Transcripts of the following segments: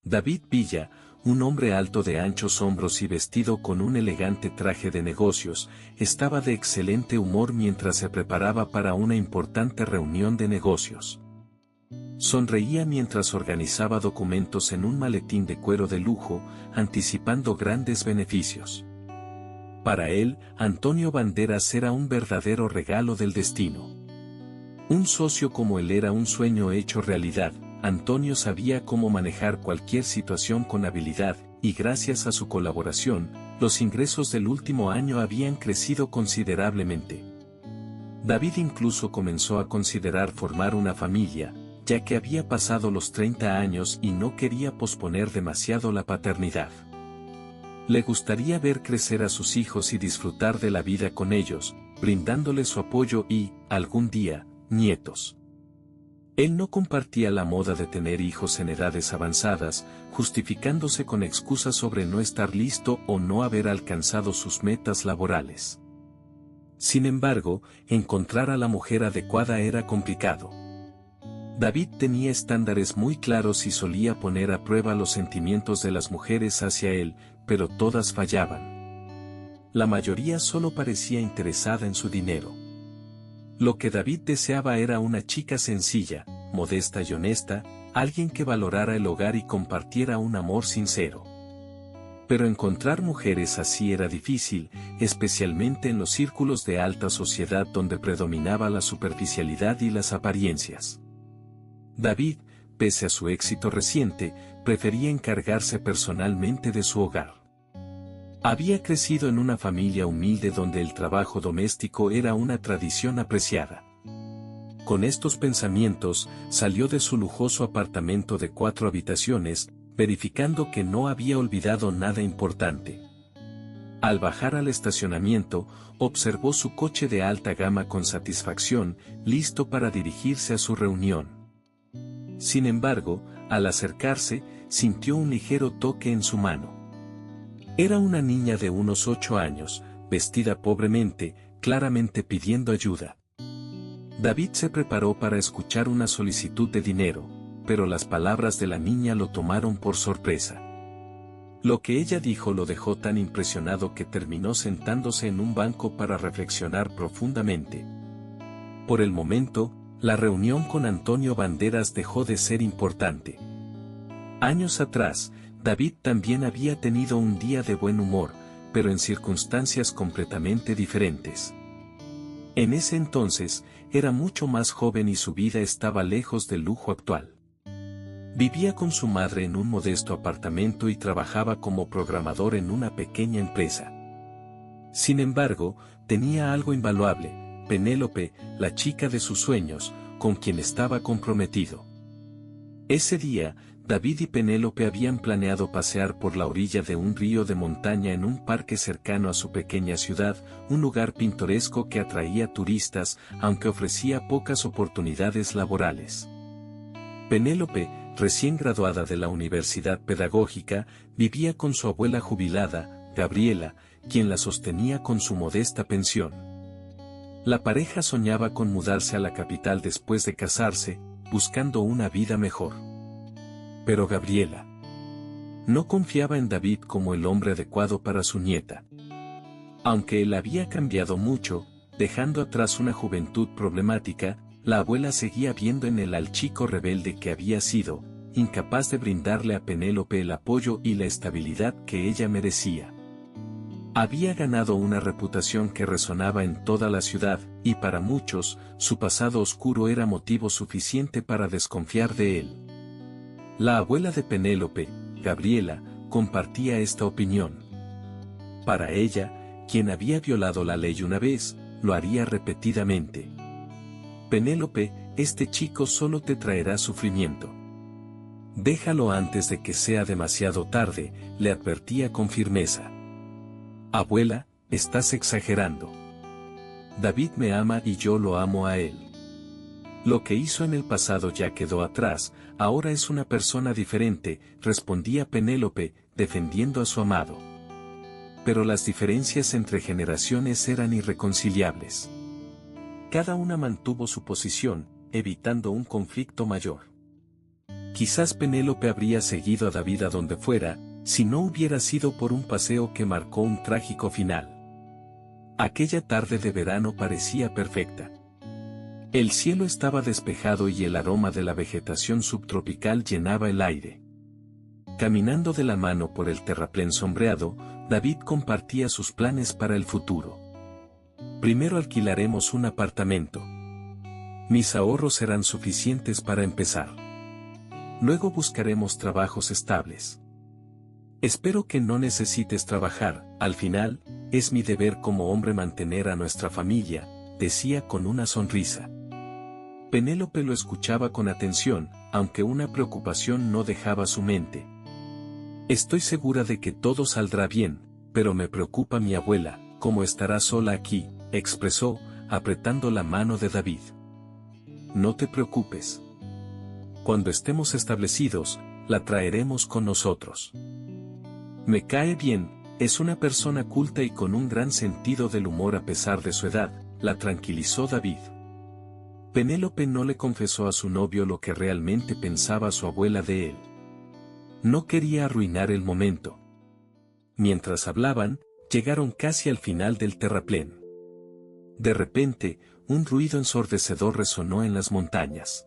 David Villa, un hombre alto de anchos hombros y vestido con un elegante traje de negocios, estaba de excelente humor mientras se preparaba para una importante reunión de negocios. Sonreía mientras organizaba documentos en un maletín de cuero de lujo, anticipando grandes beneficios. Para él, Antonio Banderas era un verdadero regalo del destino. Un socio como él era un sueño hecho realidad. Antonio sabía cómo manejar cualquier situación con habilidad, y gracias a su colaboración, los ingresos del último año habían crecido considerablemente. David incluso comenzó a considerar formar una familia, ya que había pasado los 30 años y no quería posponer demasiado la paternidad. Le gustaría ver crecer a sus hijos y disfrutar de la vida con ellos, brindándoles su apoyo y, algún día, nietos. Él no compartía la moda de tener hijos en edades avanzadas, justificándose con excusas sobre no estar listo o no haber alcanzado sus metas laborales. Sin embargo, encontrar a la mujer adecuada era complicado. David tenía estándares muy claros y solía poner a prueba los sentimientos de las mujeres hacia él, pero todas fallaban. La mayoría solo parecía interesada en su dinero. Lo que David deseaba era una chica sencilla, modesta y honesta, alguien que valorara el hogar y compartiera un amor sincero. Pero encontrar mujeres así era difícil, especialmente en los círculos de alta sociedad donde predominaba la superficialidad y las apariencias. David, pese a su éxito reciente, prefería encargarse personalmente de su hogar. Había crecido en una familia humilde donde el trabajo doméstico era una tradición apreciada. Con estos pensamientos, salió de su lujoso apartamento de 4 habitaciones, verificando que no había olvidado nada importante. Al bajar al estacionamiento, observó su coche de alta gama con satisfacción, listo para dirigirse a su reunión. Sin embargo, al acercarse, sintió un ligero toque en su mano. Era una niña de unos 8 años, vestida pobremente, claramente pidiendo ayuda. David se preparó para escuchar una solicitud de dinero, pero las palabras de la niña lo tomaron por sorpresa. Lo que ella dijo lo dejó tan impresionado que terminó sentándose en un banco para reflexionar profundamente. Por el momento, la reunión con Antonio Banderas dejó de ser importante. Años atrás, David también había tenido un día de buen humor, pero en circunstancias completamente diferentes. En ese entonces, era mucho más joven y su vida estaba lejos del lujo actual. Vivía con su madre en un modesto apartamento y trabajaba como programador en una pequeña empresa. Sin embargo, tenía algo invaluable: Penélope, la chica de sus sueños, con quien estaba comprometido. Ese día, David y Penélope habían planeado pasear por la orilla de un río de montaña en un parque cercano a su pequeña ciudad, un lugar pintoresco que atraía turistas, aunque ofrecía pocas oportunidades laborales. Penélope, recién graduada de la Universidad Pedagógica, vivía con su abuela jubilada, Gabriela, quien la sostenía con su modesta pensión. La pareja soñaba con mudarse a la capital después de casarse, buscando una vida mejor. Pero Gabriela no confiaba en David como el hombre adecuado para su nieta. Aunque él había cambiado mucho, dejando atrás una juventud problemática, la abuela seguía viendo en él al chico rebelde que había sido, incapaz de brindarle a Penélope el apoyo y la estabilidad que ella merecía. Había ganado una reputación que resonaba en toda la ciudad, y para muchos, su pasado oscuro era motivo suficiente para desconfiar de él. La abuela de Penélope, Gabriela, compartía esta opinión. Para ella, quien había violado la ley una vez, lo haría repetidamente. Penélope, este chico solo te traerá sufrimiento. Déjalo antes de que sea demasiado tarde, le advertía con firmeza. Abuela, estás exagerando. David me ama y yo lo amo a él. Lo que hizo en el pasado ya quedó atrás, ahora es una persona diferente, respondía Penélope, defendiendo a su amado. Pero las diferencias entre generaciones eran irreconciliables. Cada una mantuvo su posición, evitando un conflicto mayor. Quizás Penélope habría seguido a David a donde fuera, si no hubiera sido por un paseo que marcó un trágico final. Aquella tarde de verano parecía perfecta. El cielo estaba despejado y el aroma de la vegetación subtropical llenaba el aire. Caminando de la mano por el terraplén sombreado, David compartía sus planes para el futuro. Primero alquilaremos un apartamento. Mis ahorros serán suficientes para empezar. Luego buscaremos trabajos estables. Espero que no necesites trabajar, al final, es mi deber como hombre mantener a nuestra familia, decía con una sonrisa. Penélope lo escuchaba con atención, aunque una preocupación no dejaba su mente. Estoy segura de que todo saldrá bien, pero me preocupa mi abuela, cómo estará sola aquí, expresó, apretando la mano de David. No te preocupes. Cuando estemos establecidos, la traeremos con nosotros. Me cae bien, es una persona culta y con un gran sentido del humor a pesar de su edad, la tranquilizó David. Penélope no le confesó a su novio lo que realmente pensaba su abuela de él. No quería arruinar el momento. Mientras hablaban, llegaron casi al final del terraplén. De repente, un ruido ensordecedor resonó en las montañas.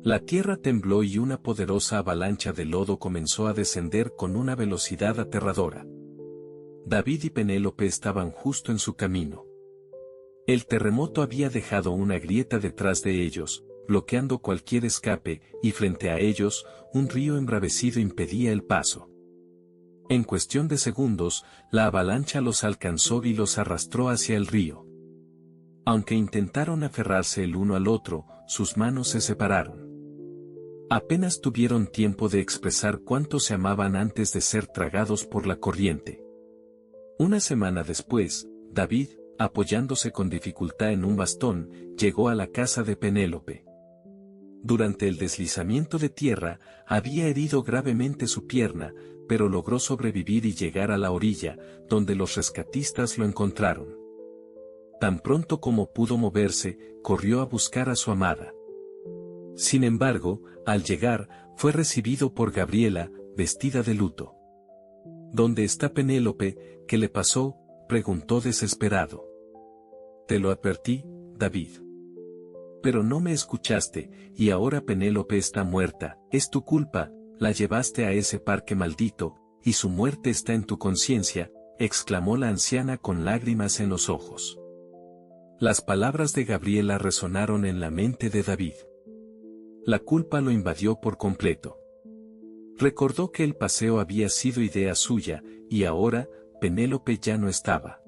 La tierra tembló y una poderosa avalancha de lodo comenzó a descender con una velocidad aterradora. David y Penélope estaban justo en su camino. El terremoto había dejado una grieta detrás de ellos, bloqueando cualquier escape, y frente a ellos, un río embravecido impedía el paso. En cuestión de segundos, la avalancha los alcanzó y los arrastró hacia el río. Aunque intentaron aferrarse el uno al otro, sus manos se separaron. Apenas tuvieron tiempo de expresar cuánto se amaban antes de ser tragados por la corriente. Una semana después, David, apoyándose con dificultad en un bastón, llegó a la casa de Penélope. Durante el deslizamiento de tierra, había herido gravemente su pierna, pero logró sobrevivir y llegar a la orilla, donde los rescatistas lo encontraron. Tan pronto como pudo moverse, corrió a buscar a su amada. Sin embargo, al llegar, fue recibido por Gabriela, vestida de luto. ¿Dónde está Penélope? ¿Qué le pasó?, preguntó desesperado. Te lo advertí, David. Pero no me escuchaste, y ahora Penélope está muerta, es tu culpa, la llevaste a ese parque maldito, y su muerte está en tu conciencia, exclamó la anciana con lágrimas en los ojos. Las palabras de Gabriela resonaron en la mente de David. La culpa lo invadió por completo. Recordó que el paseo había sido idea suya, y ahora, Penélope ya no estaba.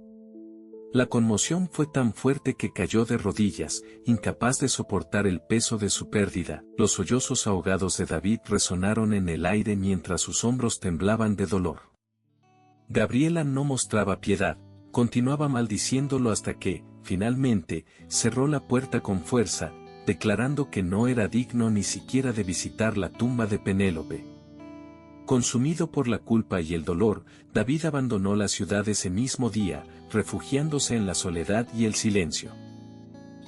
La conmoción fue tan fuerte que cayó de rodillas, incapaz de soportar el peso de su pérdida. Los sollozos ahogados de David resonaron en el aire mientras sus hombros temblaban de dolor. Gabriela no mostraba piedad, continuaba maldiciéndolo hasta que, finalmente, cerró la puerta con fuerza, declarando que no era digno ni siquiera de visitar la tumba de Penélope. Consumido por la culpa y el dolor, David abandonó la ciudad ese mismo día, refugiándose en la soledad y el silencio.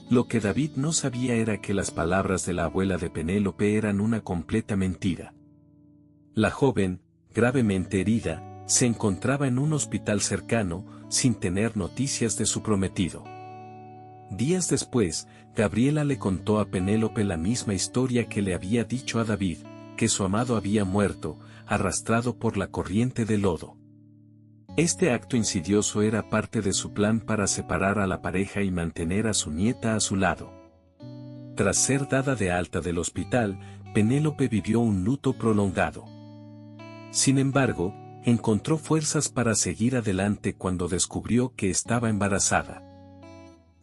Lo que David no sabía era que las palabras de la abuela de Penélope eran una completa mentira. La joven, gravemente herida, se encontraba en un hospital cercano, sin tener noticias de su prometido. Días después, Gabriela le contó a Penélope la misma historia que le había dicho a David, que su amado había muerto, arrastrado por la corriente de lodo. Este acto insidioso era parte de su plan para separar a la pareja y mantener a su nieta a su lado. Tras ser dada de alta del hospital, Penélope vivió un luto prolongado. Sin embargo, encontró fuerzas para seguir adelante cuando descubrió que estaba embarazada.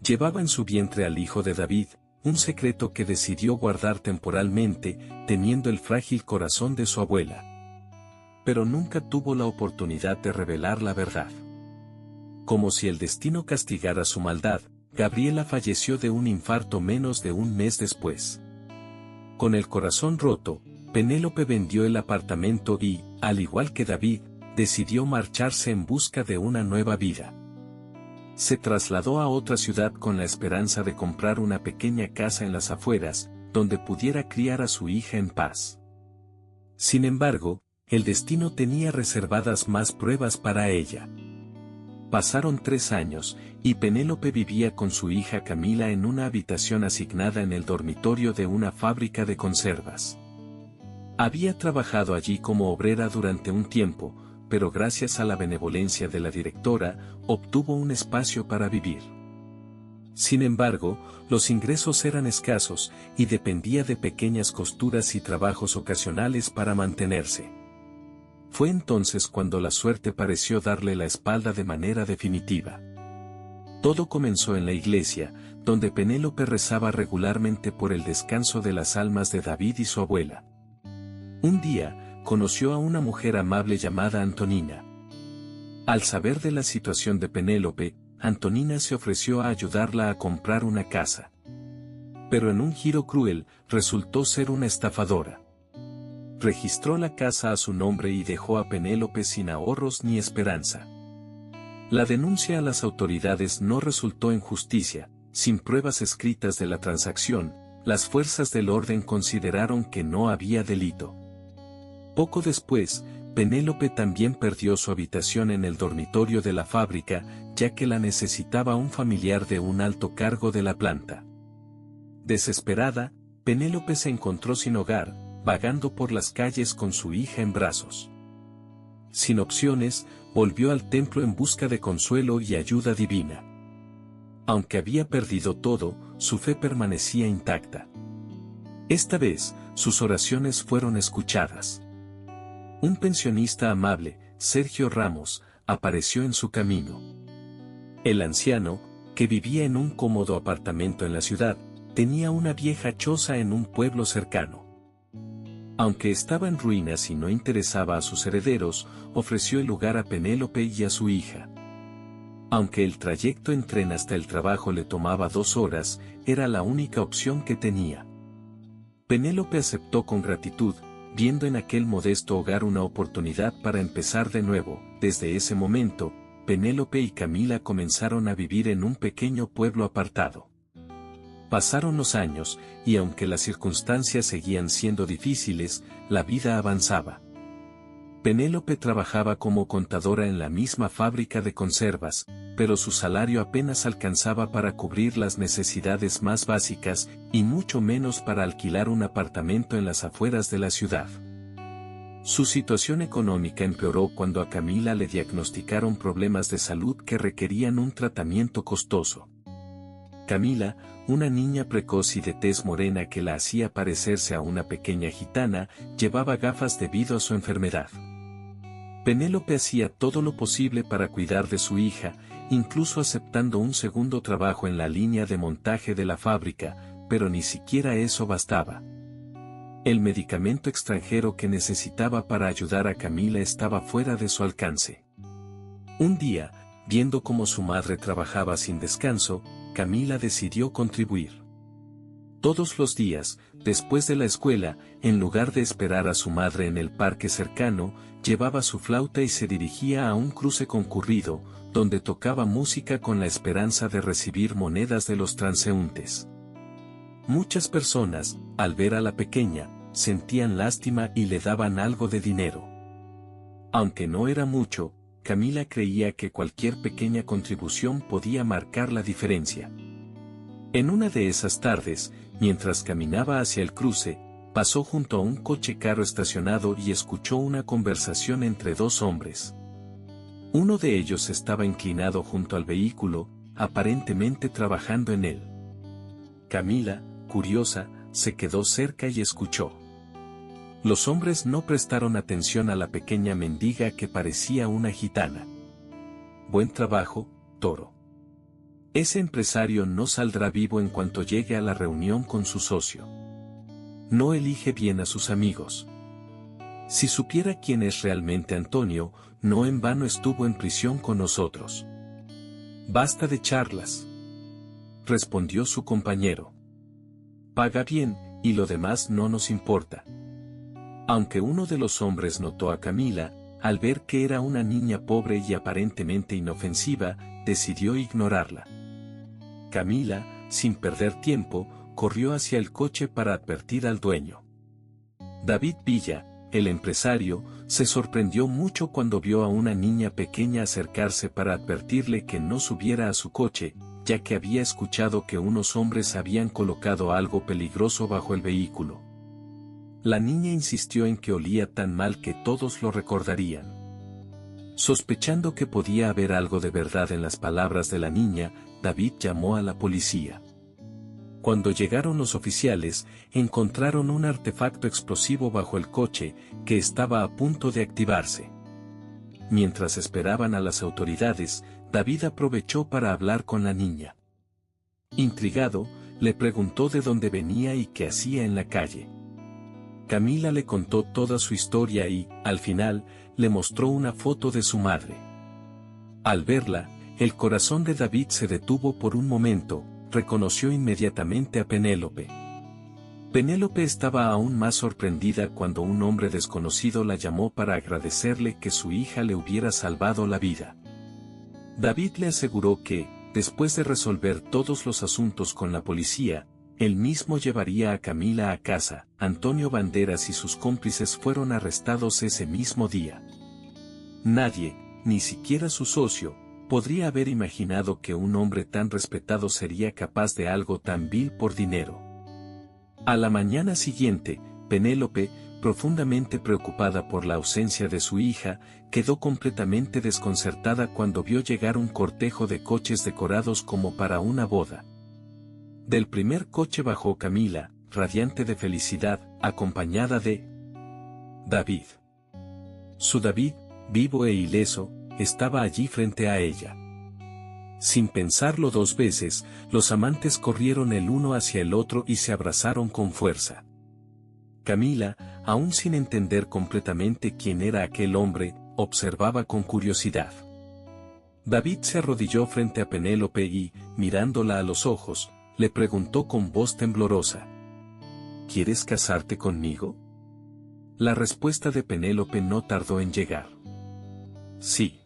Llevaba en su vientre al hijo de David, un secreto que decidió guardar temporalmente, temiendo el frágil corazón de su abuela. Pero nunca tuvo la oportunidad de revelar la verdad. Como si el destino castigara su maldad, Gabriela falleció de un infarto menos de un mes después. Con el corazón roto, Penélope vendió el apartamento y, al igual que David, decidió marcharse en busca de una nueva vida. Se trasladó a otra ciudad con la esperanza de comprar una pequeña casa en las afueras, donde pudiera criar a su hija en paz. Sin embargo, el destino tenía reservadas más pruebas para ella. Pasaron 3 años, y Penélope vivía con su hija Camila en una habitación asignada en el dormitorio de una fábrica de conservas. Había trabajado allí como obrera durante un tiempo, pero gracias a la benevolencia de la directora, obtuvo un espacio para vivir. Sin embargo, los ingresos eran escasos, y dependía de pequeñas costuras y trabajos ocasionales para mantenerse. Fue entonces cuando la suerte pareció darle la espalda de manera definitiva. Todo comenzó en la iglesia, donde Penélope rezaba regularmente por el descanso de las almas de David y su abuela. Un día, conoció a una mujer amable llamada Antonina. Al saber de la situación de Penélope, Antonina se ofreció a ayudarla a comprar una casa. Pero en un giro cruel, resultó ser una estafadora. Registró la casa a su nombre y dejó a Penélope sin ahorros ni esperanza. La denuncia a las autoridades no resultó en justicia. Sin pruebas escritas de la transacción, las fuerzas del orden consideraron que no había delito. Poco después, Penélope también perdió su habitación en el dormitorio de la fábrica, ya que la necesitaba un familiar de un alto cargo de la planta. Desesperada, Penélope se encontró sin hogar, vagando por las calles con su hija en brazos. Sin opciones, volvió al templo en busca de consuelo y ayuda divina. Aunque había perdido todo, su fe permanecía intacta. Esta vez, sus oraciones fueron escuchadas. Un pensionista amable, Sergio Ramos, apareció en su camino. El anciano, que vivía en un cómodo apartamento en la ciudad, tenía una vieja choza en un pueblo cercano. Aunque estaba en ruinas y no interesaba a sus herederos, ofreció el lugar a Penélope y a su hija. Aunque el trayecto en tren hasta el trabajo le tomaba 2 horas, era la única opción que tenía. Penélope aceptó con gratitud, viendo en aquel modesto hogar una oportunidad para empezar de nuevo. Desde ese momento, Penélope y Camila comenzaron a vivir en un pequeño pueblo apartado. Pasaron los años, y aunque las circunstancias seguían siendo difíciles, la vida avanzaba. Penélope trabajaba como contadora en la misma fábrica de conservas, pero su salario apenas alcanzaba para cubrir las necesidades más básicas, y mucho menos para alquilar un apartamento en las afueras de la ciudad. Su situación económica empeoró cuando a Camila le diagnosticaron problemas de salud que requerían un tratamiento costoso. Camila, una niña precoz y de tez morena que la hacía parecerse a una pequeña gitana, llevaba gafas debido a su enfermedad. Penélope hacía todo lo posible para cuidar de su hija, incluso aceptando un segundo trabajo en la línea de montaje de la fábrica, pero ni siquiera eso bastaba. El medicamento extranjero que necesitaba para ayudar a Camila estaba fuera de su alcance. Un día, viendo cómo su madre trabajaba sin descanso, Camila decidió contribuir. Todos los días, después de la escuela, en lugar de esperar a su madre en el parque cercano, llevaba su flauta y se dirigía a un cruce concurrido, donde tocaba música con la esperanza de recibir monedas de los transeúntes. Muchas personas, al ver a la pequeña, sentían lástima y le daban algo de dinero. Aunque no era mucho, Camila creía que cualquier pequeña contribución podía marcar la diferencia. En una de esas tardes, mientras caminaba hacia el cruce, pasó junto a un coche-carro estacionado y escuchó una conversación entre 2 hombres. Uno de ellos estaba inclinado junto al vehículo, aparentemente trabajando en él. Camila, curiosa, se quedó cerca y escuchó. Los hombres no prestaron atención a la pequeña mendiga que parecía una gitana. Buen trabajo, Toro. Ese empresario no saldrá vivo en cuanto llegue a la reunión con su socio. No elige bien a sus amigos. Si supiera quién es realmente Antonio, no en vano estuvo en prisión con nosotros. Basta de charlas, respondió su compañero. Paga bien, y lo demás no nos importa. Aunque uno de los hombres notó a Camila, al ver que era una niña pobre y aparentemente inofensiva, decidió ignorarla. Camila, sin perder tiempo, corrió hacia el coche para advertir al dueño. David Villa, el empresario, se sorprendió mucho cuando vio a una niña pequeña acercarse para advertirle que no subiera a su coche, ya que había escuchado que unos hombres habían colocado algo peligroso bajo el vehículo. La niña insistió en que olía tan mal que todos lo recordarían. Sospechando que podía haber algo de verdad en las palabras de la niña, David llamó a la policía. Cuando llegaron los oficiales, encontraron un artefacto explosivo bajo el coche, que estaba a punto de activarse. Mientras esperaban a las autoridades, David aprovechó para hablar con la niña. Intrigado, le preguntó de dónde venía y qué hacía en la calle. Camila le contó toda su historia y, al final, le mostró una foto de su madre. Al verla, el corazón de David se detuvo por un momento. Reconoció inmediatamente a Penélope. Penélope estaba aún más sorprendida cuando un hombre desconocido la llamó para agradecerle que su hija le hubiera salvado la vida. David le aseguró que, después de resolver todos los asuntos con la policía, él mismo llevaría a Camila a casa. Antonio Banderas y sus cómplices fueron arrestados ese mismo día. Nadie, ni siquiera su socio, podría haber imaginado que un hombre tan respetado sería capaz de algo tan vil por dinero. A la mañana siguiente, Penélope, profundamente preocupada por la ausencia de su hija, quedó completamente desconcertada cuando vio llegar un cortejo de coches decorados como para una boda. Del primer coche bajó Camila, radiante de felicidad, acompañada de David. Su David, vivo e ileso, estaba allí frente a ella. Sin pensarlo dos veces, los amantes corrieron el uno hacia el otro y se abrazaron con fuerza. Camila, aún sin entender completamente quién era aquel hombre, observaba con curiosidad. David se arrodilló frente a Penélope y, mirándola a los ojos, le preguntó con voz temblorosa: ¿Quieres casarte conmigo? La respuesta de Penélope no tardó en llegar. Sí.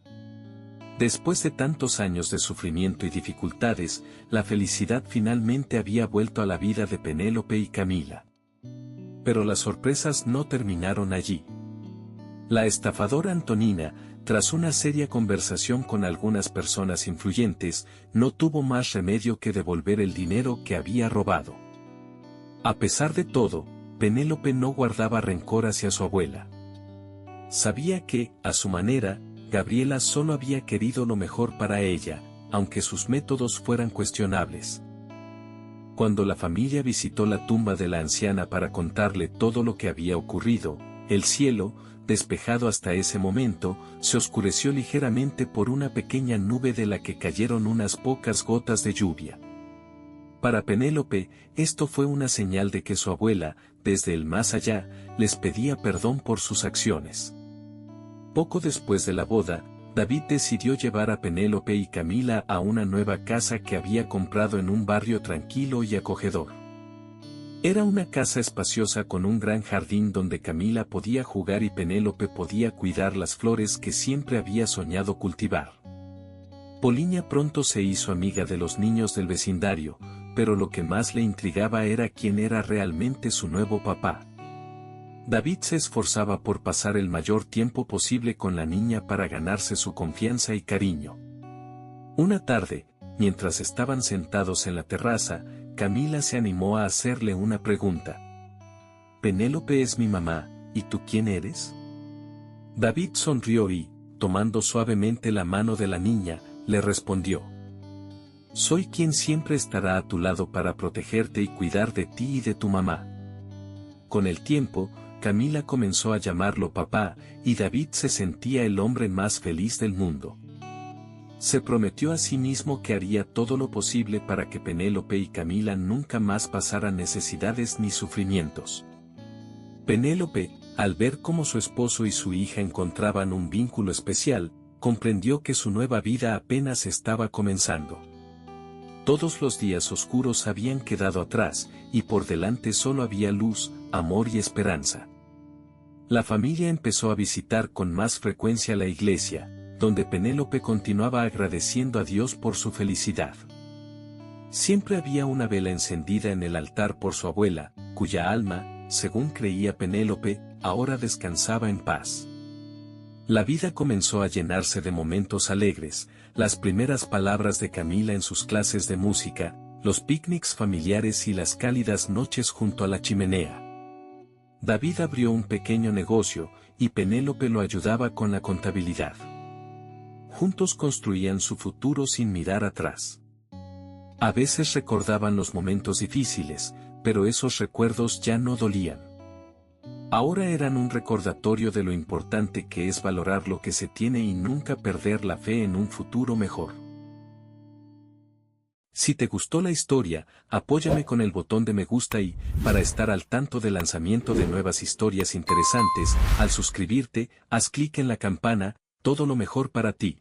Después de tantos años de sufrimiento y dificultades, la felicidad finalmente había vuelto a la vida de Penélope y Camila. Pero las sorpresas no terminaron allí. La estafadora Antonina, tras una seria conversación con algunas personas influyentes, no tuvo más remedio que devolver el dinero que había robado. A pesar de todo, Penélope no guardaba rencor hacia su abuela. Sabía que, a su manera, Gabriela solo había querido lo mejor para ella, aunque sus métodos fueran cuestionables. Cuando la familia visitó la tumba de la anciana para contarle todo lo que había ocurrido, el cielo, despejado hasta ese momento, se oscureció ligeramente por una pequeña nube de la que cayeron unas pocas gotas de lluvia. Para Penélope, esto fue una señal de que su abuela, desde el más allá, les pedía perdón por sus acciones. Poco después de la boda, David decidió llevar a Penélope y Camila a una nueva casa que había comprado en un barrio tranquilo y acogedor. Era una casa espaciosa con un gran jardín donde Camila podía jugar y Penélope podía cuidar las flores que siempre había soñado cultivar. Poliña pronto se hizo amiga de los niños del vecindario, pero lo que más le intrigaba era quién era realmente su nuevo papá. David se esforzaba por pasar el mayor tiempo posible con la niña para ganarse su confianza y cariño. Una tarde, mientras estaban sentados en la terraza, Camila se animó a hacerle una pregunta. «Penélope es mi mamá, ¿y tú quién eres?» David sonrió y, tomando suavemente la mano de la niña, le respondió: «Soy quien siempre estará a tu lado para protegerte y cuidar de ti y de tu mamá». Con el tiempo, Camila comenzó a llamarlo papá, y David se sentía el hombre más feliz del mundo. Se prometió a sí mismo que haría todo lo posible para que Penélope y Camila nunca más pasaran necesidades ni sufrimientos. Penélope, al ver cómo su esposo y su hija encontraban un vínculo especial, comprendió que su nueva vida apenas estaba comenzando. Todos los días oscuros habían quedado atrás, y por delante solo había luz, amor y esperanza. La familia empezó a visitar con más frecuencia la iglesia, donde Penélope continuaba agradeciendo a Dios por su felicidad. Siempre había una vela encendida en el altar por su abuela, cuya alma, según creía Penélope, ahora descansaba en paz. La vida comenzó a llenarse de momentos alegres, las primeras palabras de Camila en sus clases de música, los picnics familiares y las cálidas noches junto a la chimenea. David abrió un pequeño negocio, y Penélope lo ayudaba con la contabilidad. Juntos construían su futuro sin mirar atrás. A veces recordaban los momentos difíciles, pero esos recuerdos ya no dolían. Ahora eran un recordatorio de lo importante que es valorar lo que se tiene y nunca perder la fe en un futuro mejor. Si te gustó la historia, apóyame con el botón de me gusta y, para estar al tanto del lanzamiento de nuevas historias interesantes, al suscribirte, haz clic en la campana, todo lo mejor para ti.